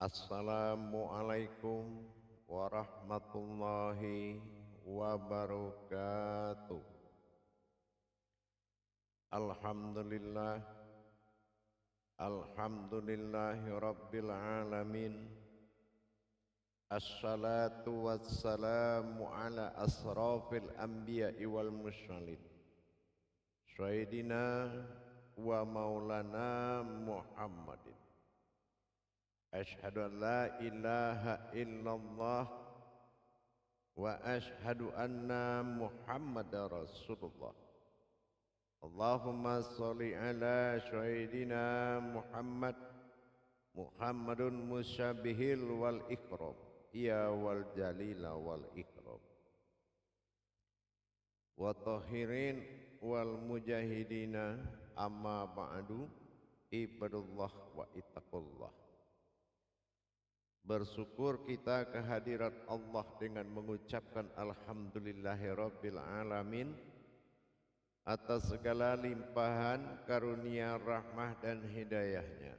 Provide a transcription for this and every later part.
Assalamualaikum warahmatullahi wabarakatuh. Alhamdulillah, alhamdulillahi rabbil alamin. Assalatu wassalamu ala asrafil anbiya'i wal mursalin, Sayyidina wa maulana Muhammadin. Ashhadu an la ilaha illallah wa ashhadu anna Muhammadar Rasulullah. Allahumma sholli ala sayyidina Muhammadun musyabihil wal ikram, ya wal jalila wal ikram, wa tahirin wal mujahidina, amma ba'du, ibadullah wa ittaqullah. Bersyukur kita kehadirat Allah dengan mengucapkan alhamdulillahirabbil alamin atas segala limpahan karunia, rahmah dan hidayahnya,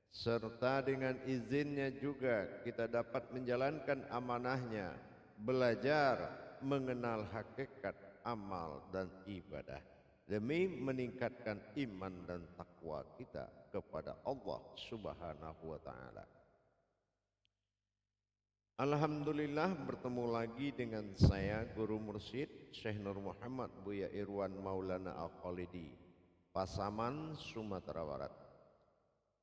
serta dengan izinnya juga kita dapat menjalankan amanahnya, belajar mengenal hakikat amal dan ibadah demi meningkatkan iman dan takwa kita kepada Allah Subhanahu wa ta'ala. Alhamdulillah, bertemu lagi dengan saya Guru Mursyid Syekh Nur Muhammad Buya Irwan Maulana Al-Khalidi, Pasaman, Sumatera Barat.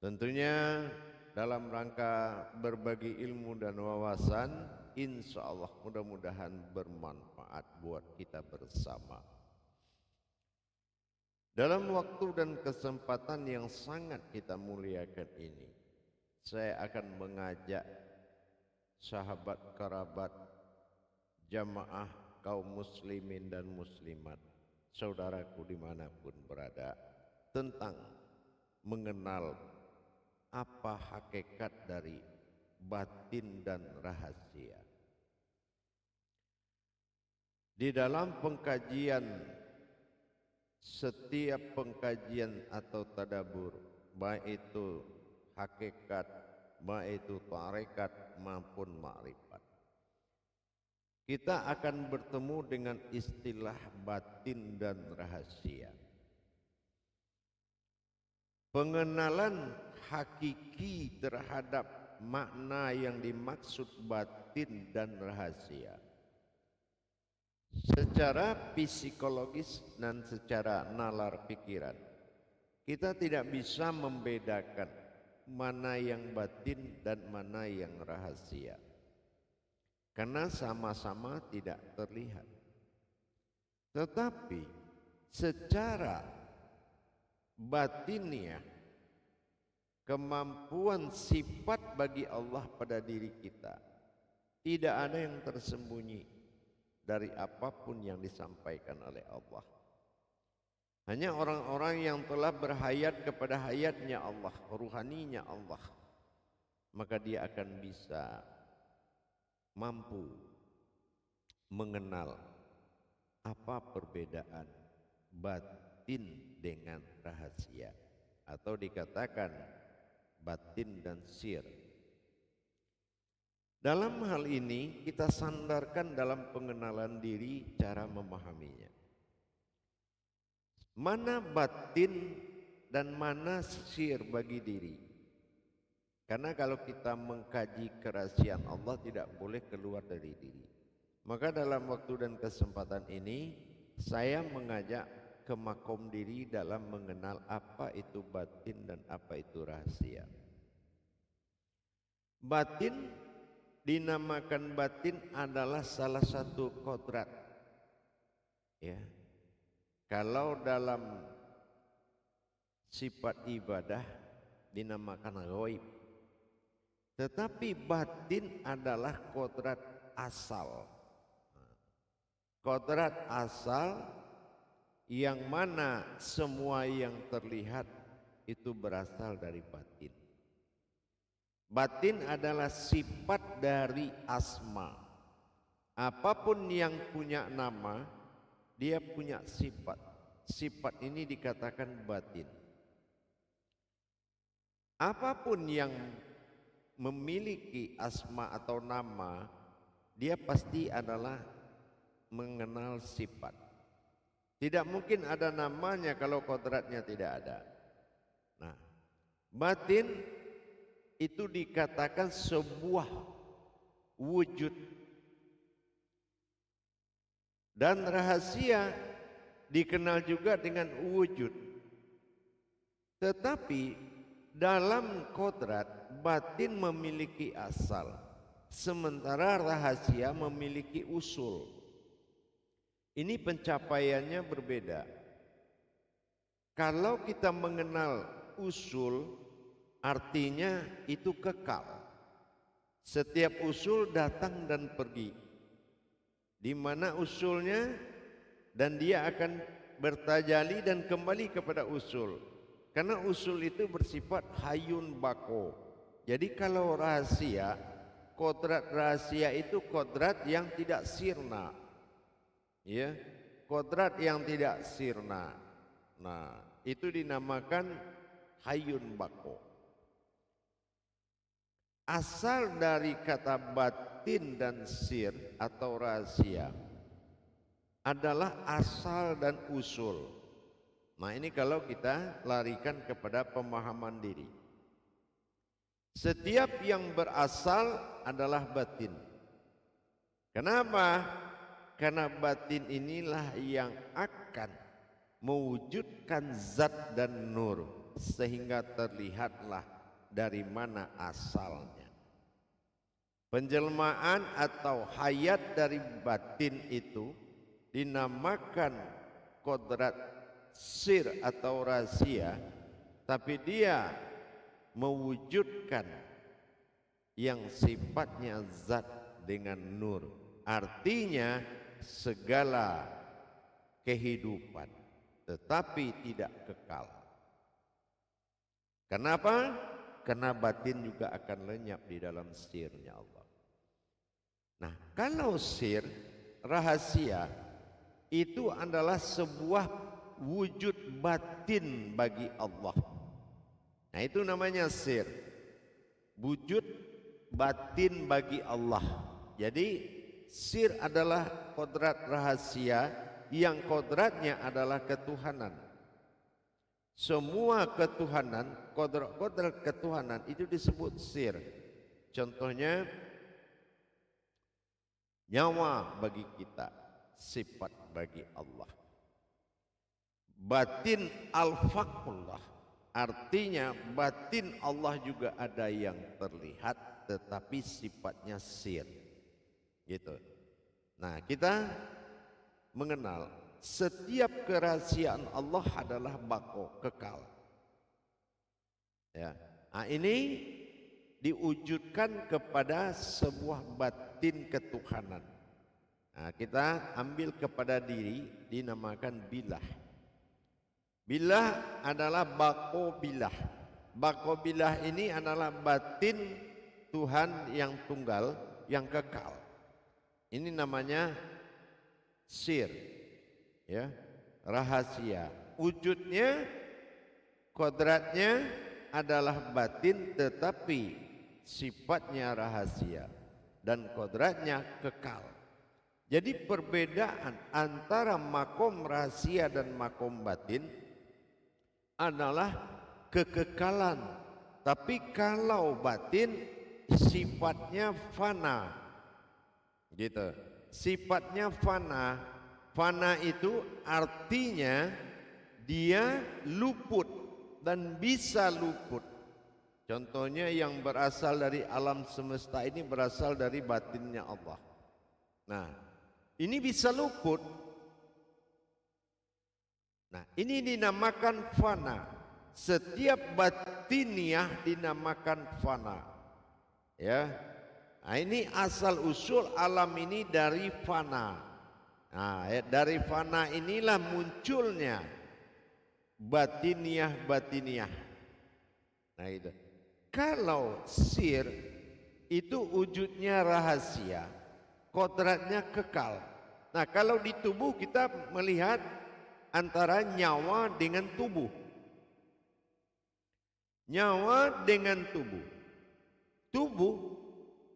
Tentunya dalam rangka berbagi ilmu dan wawasan, insya Allah mudah-mudahan bermanfaat buat kita bersama. Dalam waktu dan kesempatan yang sangat kita muliakan ini, saya akan mengajak sahabat, kerabat, jamaah, kaum muslimin dan muslimat, saudaraku dimanapun berada, tentang mengenal apa hakikat dari batin dan rahasia. Di dalam setiap pengkajian atau tadabbur, baik itu hakikat, baik itu tarekat maupun ma'rifat, kita akan bertemu dengan istilah batin dan rahasia. Pengenalan hakiki terhadap makna yang dimaksud batin dan rahasia secara psikologis dan secara nalar pikiran, kita tidak bisa membedakan mana yang batin dan mana yang rahasia, karena sama-sama tidak terlihat. Tetapi secara batiniah, kemampuan sifat bagi Allah pada diri kita tidak ada yang tersembunyi dari apapun yang disampaikan oleh Allah. Hanya orang-orang yang telah berhayat kepada hayatnya Allah, ruhaninya Allah, maka dia akan bisa mampu mengenal apa perbedaan batin dengan rahasia, atau dikatakan batin dan sir. Dalam hal ini kita sandarkan dalam pengenalan diri, cara memahaminya. Mana batin dan mana sir bagi diri. Karena kalau kita mengkaji kerahasiaan Allah tidak boleh keluar dari diri. Maka dalam waktu dan kesempatan ini saya mengajak ke makom diri dalam mengenal apa itu batin dan apa itu rahasia. Batin, dinamakan batin, adalah salah satu kodrat, ya. Kalau dalam sifat ibadah dinamakan ghaib, tetapi batin adalah kodrat asal. Kodrat asal yang mana semua yang terlihat itu berasal dari batin. Batin adalah sifat dari asma. Apapun yang punya nama, dia punya sifat. Sifat ini dikatakan batin. Apapun yang memiliki asma atau nama, dia pasti adalah mengenal sifat. Tidak mungkin ada namanya kalau kodratnya tidak ada. Nah, batin itu dikatakan sebuah wujud, dan rahasia dikenal juga dengan wujud. Tetapi dalam kodrat, batin memiliki asal, sementara rahasia memiliki usul. Ini pencapaiannya berbeda. Kalau kita mengenal usul, artinya itu kekal. Setiap usul datang dan pergi. Di mana usulnya, dan dia akan bertajali dan kembali kepada usul. Karena usul itu bersifat hayun bako. Jadi kalau rahasia, kodrat rahasia itu kodrat yang tidak sirna. Ya, kodrat yang tidak sirna. Nah, itu dinamakan hayun bako. Asal dari kata batin dan sir atau rahasia adalah asal dan usul. Nah, ini kalau kita larikan kepada pemahaman diri. Setiap yang berasal adalah batin. Kenapa? Karena batin inilah yang akan mewujudkan zat dan nur, sehingga terlihatlah dari mana asalnya. Penjelmaan atau hayat dari batin itu dinamakan kodrat sir atau rahasia, tapi dia mewujudkan yang sifatnya zat dengan nur. Artinya segala kehidupan, tetapi tidak kekal. Kenapa? Karena batin juga akan lenyap di dalam sirnya Allah. Nah, kalau sir, rahasia, itu adalah sebuah wujud batin bagi Allah. Nah, itu namanya sir, wujud batin bagi Allah. Jadi sir adalah kodrat rahasia yang kodratnya adalah ketuhanan. Semua ketuhanan, kodrat ketuhanan itu disebut sir. Contohnya nyawa bagi kita, sifat bagi Allah. Batin al-faqullah, artinya batin Allah juga ada yang terlihat tetapi sifatnya sir. Gitu. Nah, kita mengenal setiap kerahasiaan Allah adalah bako, kekal. Ya. Nah, ini diwujudkan kepada sebuah batin ketuhanan. Nah, kita ambil kepada diri, dinamakan bilah. Bilah adalah bako bilah. Bako bilah ini adalah batin Tuhan yang tunggal, yang kekal. Ini namanya sir, ya, rahasia. Wujudnya, kodratnya adalah batin, tetapi sifatnya rahasia dan kodratnya kekal. Jadi perbedaan antara makom rahasia dan makom batin adalah kekekalan. Tapi kalau batin sifatnya fana. Gitu. Sifatnya fana. Fana itu artinya dia luput dan bisa luput. Contohnya yang berasal dari alam semesta ini berasal dari batinnya Allah. Nah, ini bisa luput. Nah, ini dinamakan fana. Setiap batiniah dinamakan fana. Ya. Nah, ini asal usul alam ini dari fana. Nah, dari fana inilah munculnya batiniah. Nah, itu. Kalau sir itu wujudnya rahasia, kodratnya kekal. Nah, kalau di tubuh kita melihat antara nyawa dengan tubuh. Nyawa dengan tubuh. Tubuh tubuh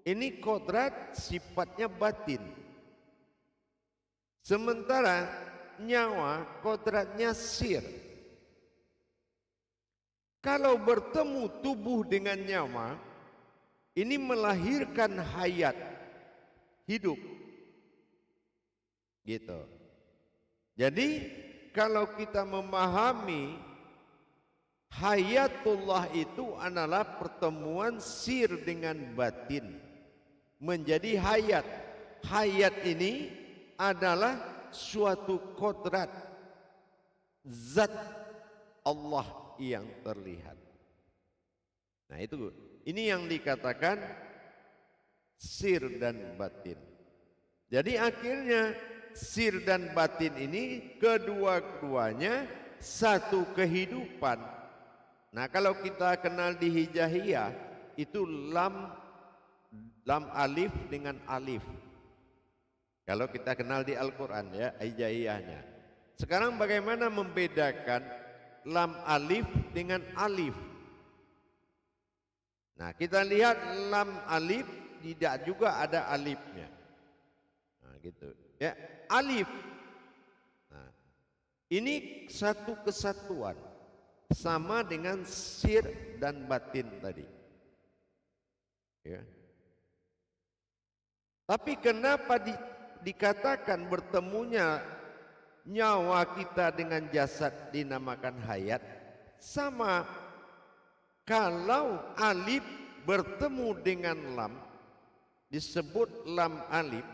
ini kodrat sifatnya batin. Sementara nyawa kodratnya sir. Kalau bertemu tubuh dengan nyawa, ini melahirkan hayat, hidup. Gitu. Jadi kalau kita memahami hayatullah itu adalah pertemuan sir dengan batin menjadi hayat. Hayat ini adalah suatu kodrat zat Allah yang terlihat. Nah itu, ini yang dikatakan sir dan batin. Jadi akhirnya sir dan batin ini kedua-duanya satu kehidupan. Nah kalau kita kenal di Hijaiyah itu lam alif dengan alif. Kalau kita kenal di Al-Quran ya Hijaiyahnya. Sekarang bagaimana membedakan lam alif dengan alif? Nah kita lihat lam alif tidak juga ada alifnya. Nah gitu ya, alif. Nah, ini satu kesatuan sama dengan sir dan batin tadi. Ya. Tapi kenapa dikatakan bertemunya nyawa kita dengan jasad dinamakan hayat? Sama, kalau alif bertemu dengan lam disebut lam alif,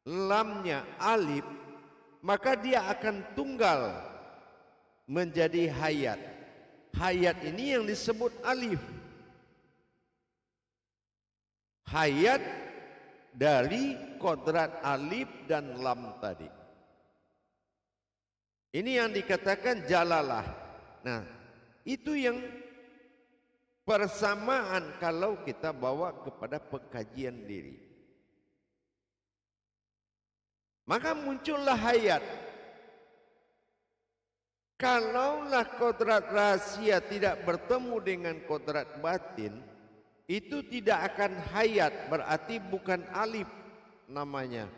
lamnya alif, maka dia akan tunggal menjadi hayat. Hayat ini yang disebut alif. Hayat dari kodrat alif dan lam tadi. Ini yang dikatakan jalalah. Nah, itu yang persamaan kalau kita bawa kepada pengkajian diri. Maka muncullah hayat. Kalaulah kodrat rahasia tidak bertemu dengan kodrat batin, itu tidak akan hayat, berarti bukan alif namanya.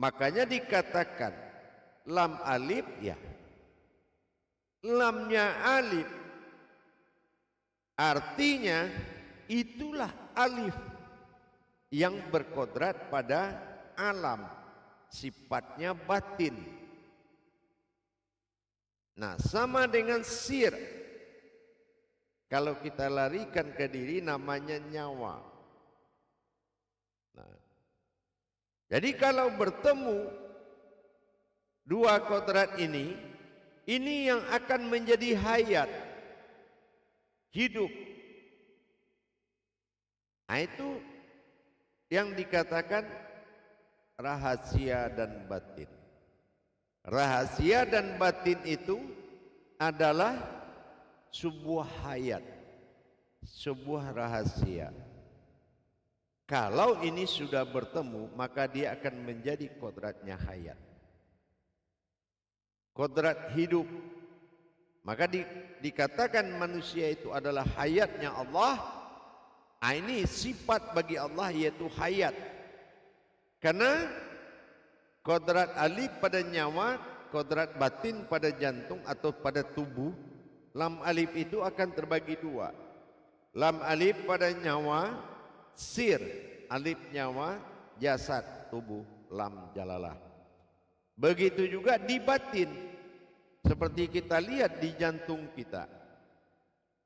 Makanya dikatakan lam alif ya. Lamnya alif. Artinya itulah alif yang berkodrat pada alam, sifatnya batin. Nah, sama dengan sir. Kalau kita larikan ke diri namanya nyawa. Nah, jadi kalau bertemu dua kodrat ini yang akan menjadi hayat, hidup. Nah itu yang dikatakan rahasia dan batin. Rahasia dan batin itu adalah sebuah hayat, sebuah rahasia. Kalau ini sudah bertemu, maka dia akan menjadi kodratnya hayat, kodrat hidup. Maka dikatakan manusia itu adalah hayatnya Allah. Nah, ini sifat bagi Allah yaitu hayat. Karena kodrat alif pada nyawa, kodrat batin pada jantung atau pada tubuh. Lam alif itu akan terbagi dua. Lam alif pada nyawa, sir. Alif nyawa, jasad, tubuh, lam jalalah. Begitu juga di batin. Seperti kita lihat di jantung kita.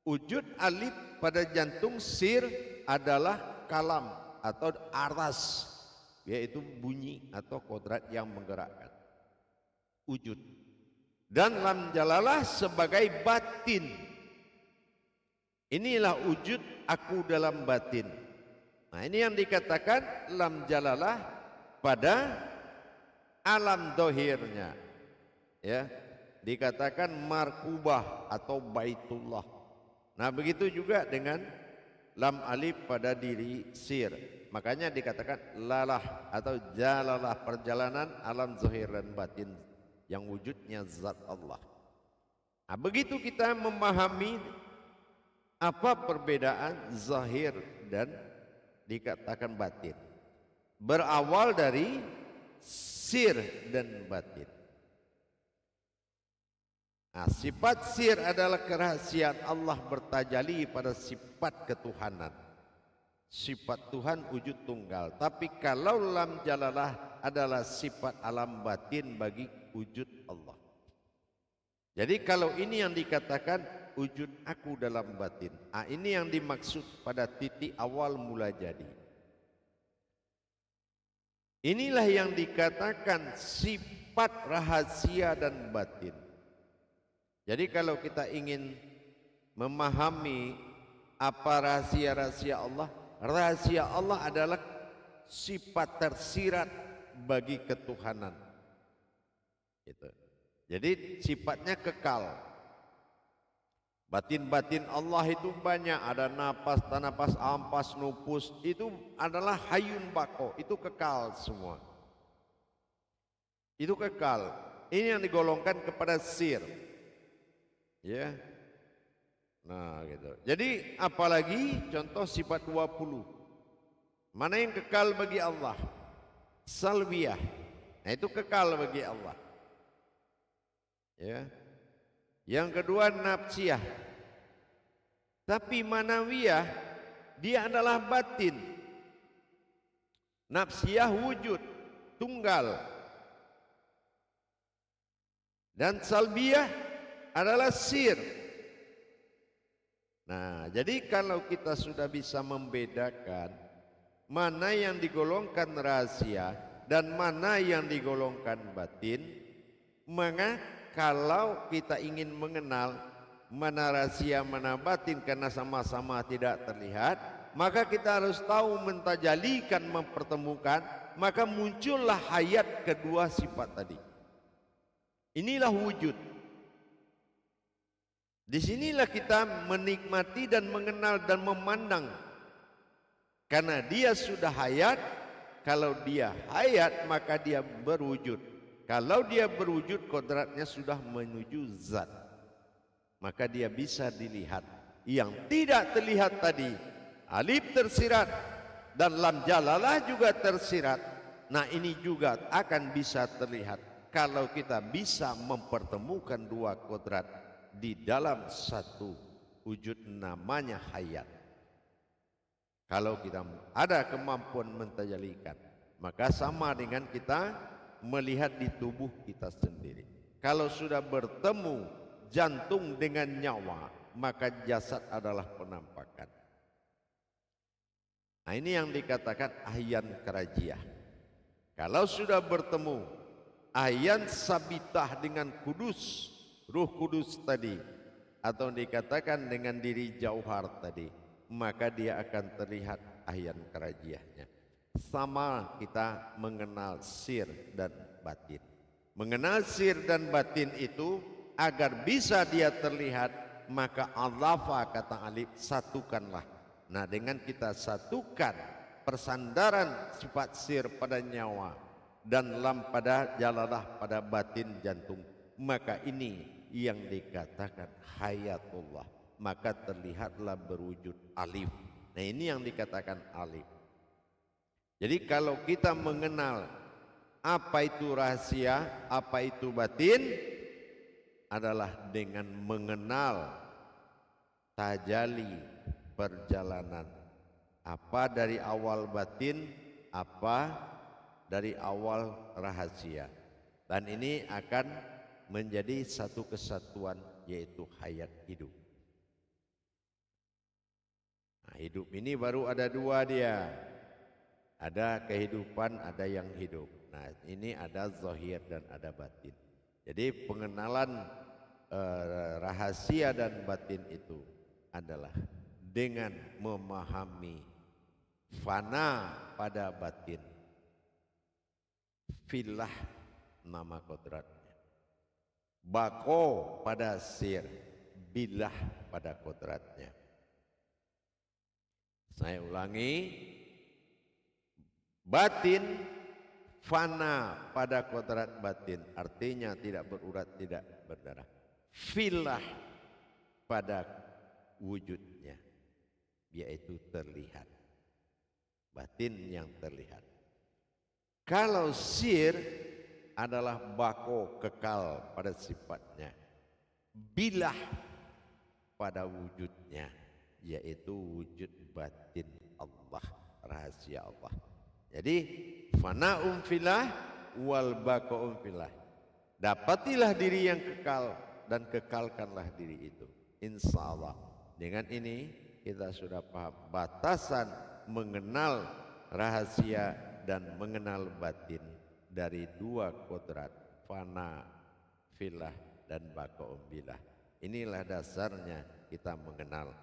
Wujud alif pada jantung, sir adalah kalam atau aras, yaitu bunyi atau kodrat yang menggerakkan. Wujud. Dan lam jalalah sebagai batin. Inilah wujud aku dalam batin. Nah ini yang dikatakan lam jalalah pada alam dohirnya. Ya, dikatakan markubah atau baitullah. Nah begitu juga dengan lam alif pada diri sir. Makanya dikatakan lalah atau jalalah, perjalanan alam zahir dan batin yang wujudnya zat Allah. Nah, begitu kita memahami Apa perbedaan zahir dan dikatakan batin? Berawal dari sir dan batin. Nah, sifat sir adalah kerahasiaan Allah bertajalli pada sifat ketuhanan. Sifat Tuhan wujud tunggal. Tapi kalau lam jalalah adalah sifat alam batin bagi wujud Allah. Jadi kalau ini yang dikatakan wujud aku dalam batin. Ini yang dimaksud pada titik awal mula jadi. Inilah yang dikatakan sifat rahasia dan batin. Jadi kalau kita ingin memahami apa rahasia-rahasia Allah, rahasia Allah adalah sifat tersirat bagi ketuhanan. Gitu. Jadi sifatnya kekal. Batin-batin Allah itu banyak, ada napas, tanapas, ampas, nupus, itu adalah hayyun baqo, itu kekal semua. Itu kekal. Ini yang digolongkan kepada sir. Ya. Nah, gitu. Jadi apalagi contoh sifat 20. Mana yang kekal bagi Allah? Salbiyah. Nah, itu kekal bagi Allah. Ya. Yang kedua nafsiyah. Tapi manawiyah dia adalah batin. Nafsiyah wujud tunggal. Dan salbiyah adalah sir. Nah, jadi kalau kita sudah bisa membedakan mana yang digolongkan rahasia dan mana yang digolongkan batin, maka kalau kita ingin mengenal mana rahasia mana batin karena sama-sama tidak terlihat, maka kita harus tahu mentajalikan, mempertemukan, maka muncullah hayat kedua sifat tadi. Inilah wujud. Disinilah kita menikmati dan mengenal dan memandang. Karena dia sudah hayat, kalau dia hayat maka dia berwujud. Kalau dia berwujud, kodratnya sudah menuju zat, maka dia bisa dilihat. Yang tidak terlihat tadi, alif tersirat dan lam jalalah juga tersirat. Nah, ini juga akan bisa terlihat kalau kita bisa mempertemukan dua kodrat di dalam satu wujud namanya hayat. Kalau kita ada kemampuan mentajalikan, maka sama dengan kita melihat di tubuh kita sendiri. Kalau sudah bertemu jantung dengan nyawa, maka jasad adalah penampakan. Nah, ini yang dikatakan ahyan karajiyah. Kalau sudah bertemu ahyan sabitah dengan kudus, ruh kudus tadi, atau dikatakan dengan diri jauhar tadi, maka dia akan terlihat ahyan karajiyahnya. Sama kita mengenal sir dan batin. Mengenal sir dan batin itu agar bisa dia terlihat, maka Allafa kata alif satukanlah. Nah, dengan kita satukan persandaran sifat sir pada nyawa dan lam pada jalalah pada batin jantung, maka ini yang dikatakan hayatullah, maka terlihatlah berwujud alif. Nah, ini yang dikatakan alif. Jadi kalau kita mengenal apa itu rahasia, apa itu batin, adalah dengan mengenal tajali perjalanan. Apa dari awal batin, apa dari awal rahasia. Dan ini akan menjadi satu kesatuan, yaitu hayat hidup. Nah, hidup ini baru ada dua dia. Ada kehidupan, ada yang hidup. Nah, ini ada zahir dan ada batin. Jadi pengenalan rahasia dan batin itu adalah dengan memahami fana pada batin, filah nama kodratnya, bako pada sir, bilah pada kodratnya. Saya ulangi, batin fana pada kodrat batin, artinya tidak berurat, tidak berdarah. Filah pada wujudnya, yaitu terlihat, batin yang terlihat. Kalau sir adalah bako, kekal pada sifatnya, bilah pada wujudnya, yaitu wujud batin Allah, rahasia Allah. Jadi fana'um filah wal baqa'um filah. Dapatilah diri yang kekal dan kekalkanlah diri itu, insya Allah. Dengan ini kita sudah paham batasan mengenal rahasia dan mengenal batin dari dua kodrat, fana filah dan baqa'um filah. Inilah dasarnya kita mengenal.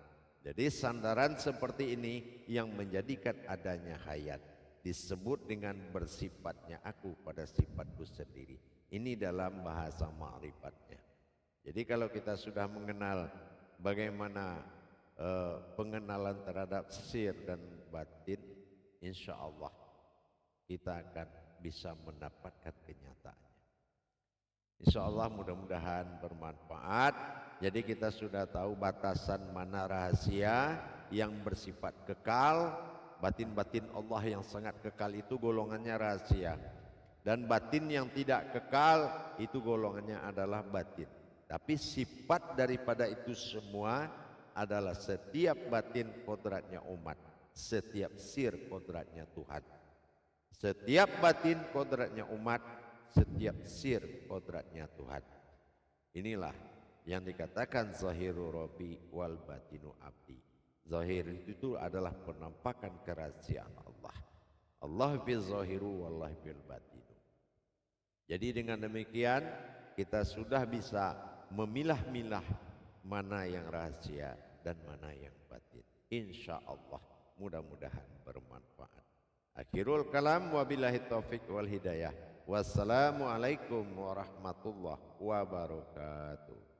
Jadi sandaran seperti ini yang menjadikan adanya hayat, disebut dengan bersifatnya aku pada sifatku sendiri. Ini dalam bahasa ma'rifatnya. Jadi kalau kita sudah mengenal bagaimana pengenalan terhadap sir dan batin, insya Allah kita akan bisa mendapatkan kenyataannya. Insya Allah mudah-mudahan bermanfaat. Jadi kita sudah tahu batasan mana rahasia yang bersifat kekal. Batin-batin Allah yang sangat kekal itu golongannya rahasia. Dan batin yang tidak kekal itu golongannya adalah batin. Tapi sifat daripada itu semua adalah setiap batin kodratnya umat, setiap sir kodratnya Tuhan. Setiap batin kodratnya umat, setiap sir kodratnya Tuhan. Inilah yang dikatakan zahiru Rabbi wal batinu abdi. Zahir itu adalah penampakan kerahasiaan Allah. Allah bil zahiru wallah bil batinu. Jadi dengan demikian kita sudah bisa memilah-milah mana yang rahasia dan mana yang batin. Insya Allah mudah-mudahan bermanfaat. Akhirul kalam wabillahi taufik wal hidayah. Wassalamualaikum warahmatullahi wabarakatuh.